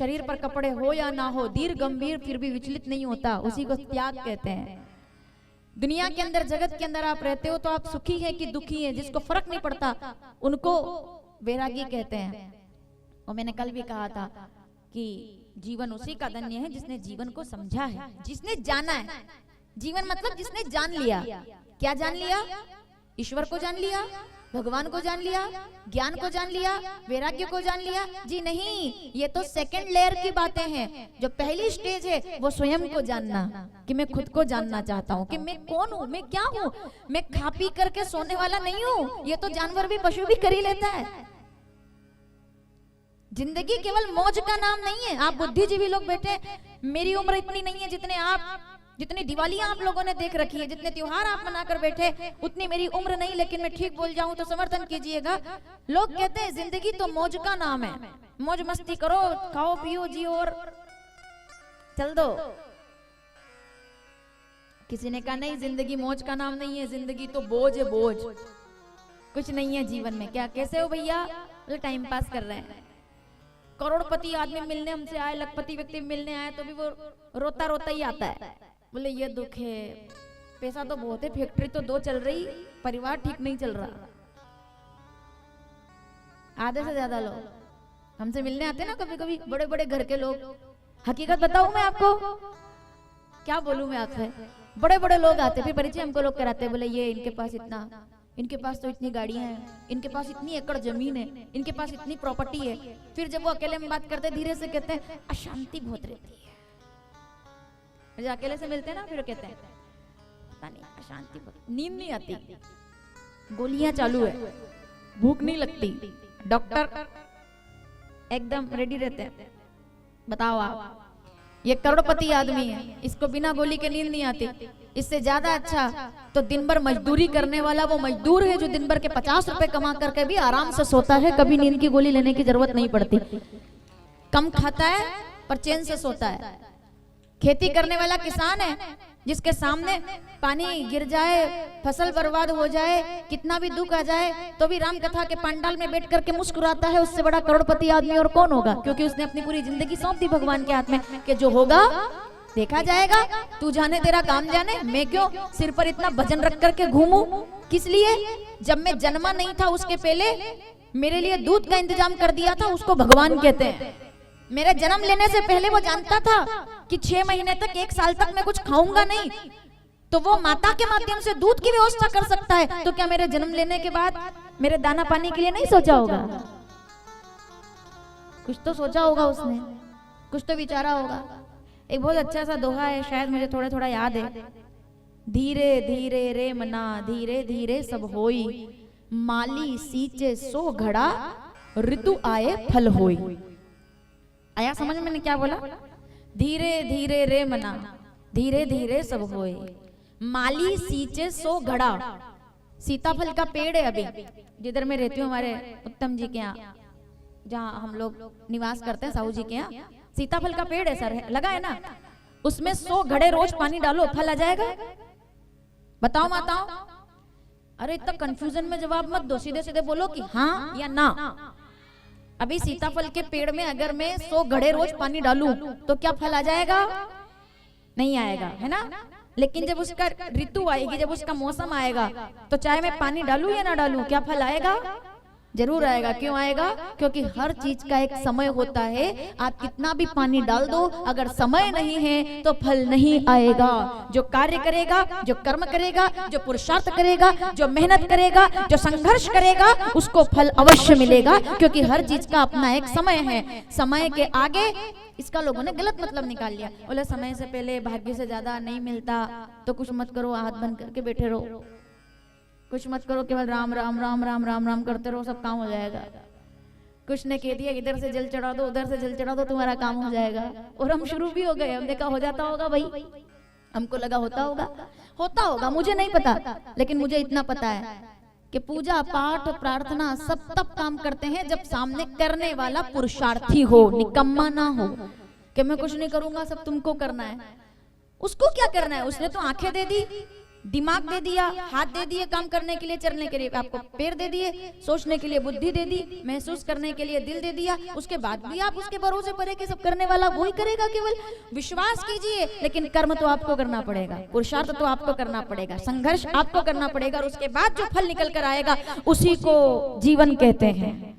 शरीर पर कपड़े हो या ना हो, दीर्घ गंभीर फिर भी विचलित नहीं होता, उसी को त्याग कहते हैं। दुनिया के अंदर, जगत के अंदर आप रहते हो तो आप सुखी है कि दुखी है, जिसको फर्क नहीं पड़ता उनको वैरागी कहते हैं। और मैंने कल भी कहा था कि जीवन उसी का धन्य है जिसने जीवन को समझा है, जिसने जाना है। जीवन मतलब जिसने जान लिया। क्या जान लिया? ईश्वर को जान लिया, भगवान को जान लिया, ज्ञान को जान लिया, वैराग्य को जान लिया? जी नहीं, ये तो सेकंड लेयर की बातें हैं। जो पहली स्टेज है वो स्वयं को जानना, कि मैं खुद को जानना चाहता हूँ कि मैं कौन हूँ, मैं क्या हूँ। मैं खा पी करके सोने वाला नहीं हूँ, ये तो जानवर भी, पशु भी कर ही लेता है। जिंदगी केवल मौज का नाम नहीं है। आप बुद्धिजीवी लोग बैठे, मेरी उम्र इतनी नहीं है जितने आप, जितनी दिवालियां आप लोगों ने देख रखी है, जितने त्योहार आप मनाकर बैठे, उतनी मेरी उम्र नहीं। लेकिन मैं ठीक बोल जाऊं तो समर्थन कीजिएगा। लोग कहते हैं जिंदगी तो मौज का नाम है, मौज मस्ती करो, खाओ पियो जियो और चल दो। किसी ने कहा नहीं, जिंदगी मौज का नाम नहीं है, जिंदगी तो बोझ है, बोझ, कुछ नहीं है जीवन में। क्या, कैसे हो भैया? बोले टाइम पास कर रहे हैं। करोड़पति आदमी मिलने हमसे आए, लखपति व्यक्ति मिलने आए तो भी वो रोता रोता ही आता है। बोले ये दुख है, पैसा तो बहुत है, फैक्ट्री तो 2 चल रही, परिवार ठीक नहीं चल रहा। आधे से ज्यादा लोग हमसे मिलने आते ना कभी कभी, बड़े बड़े घर के लोग। हकीकत बताऊं मैं आपको, क्या बोलूं मैं आपसे, बड़े बड़े लोग आते, फिर परिचय हमको लोग कराते, बोले ये इनके पास इतना, इनके पास तो इतनी गाड़ियां हैं, इनके पास इतनी एकड़ जमीन है, इनके पास इतनी प्रॉपर्टी है। फिर जब वो अकेले में बात करते, धीरे से कहते हैं अशांति बहुत रहती है। जब अकेले से मिलते हैं ना, फिर कहते हैं पता नहीं अशांति बहुत, नींद नहीं आती, गोलियां चालू है, भूख नहीं लगती, डॉक्टर एकदम रेडी रहते हैं। बताओ आप, ये करोड़पति आदमी है, इसको बिना गोली के नींद नहीं आती। इससे ज्यादा अच्छा तो दिन भर मजदूरी करने वाला वो मजदूर है जो दिन भर के 50 रुपए कमा करके भी आराम से सोता है, कभी नींद की गोली लेने की जरूरत नहीं पड़ती। कम खाता है पर चैन से सोता है। खेती करने वाला किसान है जिसके सामने पानी गिर जाए, फसल बर्बाद हो जाए, कितना भी दुख आ जाए तो भी राम कथा के पंडाल में बैठ करके मुस्कुराता है। उससे बड़ा करोड़पति आदमी और कौन होगा? क्योंकि उसने अपनी पूरी जिंदगी सौंप दी भगवान के हाथ में कि जो होगा देखा जाएगा, तू जाने तेरा काम जाने, मैं क्यों सिर पर इतना वजन रख करके घूमूं? किस लिए? जब मैं जन्मा नहीं था उसके पहले मेरे लिए दूध का इंतजाम कर दिया था, उसको भगवान कहते हैं। मेरे जन्म लेने से पहले वो जानता था कि 6 महीने तक, 1 साल तक मैं कुछ खाऊंगा नहीं, तो वो माता के माध्यम से दूध की व्यवस्था कर सकता है। तो क्या मेरे जन्म लेने के बाद मेरे दाना पानी के लिए नहीं सोचा होगा? कुछ तो सोचा होगा उसने, कुछ तो विचारा होगा। एक बहुत अच्छा सा दोहा है, शायद मुझे थोड़ा थोड़ा याद है। धीरे धीरे रे मना, धीरे धीरे सब होई, माली सींचे सो घड़ा, ऋतु आए फल होई। आया समझ में? मैंने क्या बोला? धीरे धीरे रे मना, धीरे धीरे सब होए, माली सींचे सो घड़ा। सीताफल का पेड़ है अभी जिधर मैं रहती हूँ, हमारे उत्तम जी के यहाँ, जहाँ हम लोग निवास करते हैं, साहू जी के यहाँ सीताफल का पेड़ है सर, है, लगा है ना। उसमें 100 घड़े रोज पानी डालो, फल आ जाएगा? बताओ माताओं। अरे इतना कंफ्यूजन में जवाब मत दो, सीधे सीधे बोलो कि हाँ या ना। अभी सीताफल के पेड़ में अगर मैं 100 घड़े रोज पानी डालूं तो क्या फल आ जाएगा? नहीं आएगा, है ना। लेकिन जब उसका ऋतु आएगी, जब उसका मौसम आएगा, तो चाहे मैं पानी डालूं या ना डालूं, क्या फल आएगा? जरूर आएगा। क्यों आएगा? क्योंकि हर चीज का एक समय होता है। आप कितना भी पानी डाल दो, अगर समय नहीं है तो फल नहीं आएगा। जो कार्य करेगा, जो कर्म करेगा, जो पुरुषार्थ करेगा, जो मेहनत करेगा, जो संघर्ष करेगा, उसको फल अवश्य मिलेगा। क्योंकि हर चीज का अपना एक समय है। समय के आगे इसका लोगों ने गलत मतलब निकाल लिया। बोले समय से पहले भाग्य से ज्यादा नहीं मिलता, तो कुछ मत करो, हाथ बंद करके बैठे रहो, कुछ मत करो, केवल राम राम राम राम राम राम करते रहो, सब काम हो जाएगा। कुछ ने कह दिया इधर से जल चढ़ा दो, उधर से जल चढ़ा दो, तुम्हारा काम हो जाएगा। और हम शुरू भी हो गए, हम देखा हो जाता होगा भाई, हमको लगा होता होगा, मुझे नहीं पता, लेकिन मुझे इतना पता है कि पूजा पाठ प्रार्थना सब तब काम करते हैं जब सामने करने वाला पुरुषार्थी हो, निकम्मा ना हो कि मैं कुछ नहीं करूंगा, सब तुमको करना है। उसको क्या करना है? उसने तो आंखें दे दी, दिमाग दे दिया, हाथ दे दिए काम करने के लिए, चलने के लिए आपको पैर दे दिए, सोचने के लिए बुद्धि दे दी, महसूस करने के लिए दिल दे दिया, उसके बाद भी आप उसके भरोसे पड़े कि सब करने वाला वही करेगा। केवल विश्वास कीजिए, लेकिन कर्म तो आपको करना पड़ेगा, पुरुषार्थ तो आपको करना पड़ेगा, संघर्ष आपको करना पड़ेगा, और उसके बाद जो फल निकल कर आएगा उसी को जीवन कहते हैं।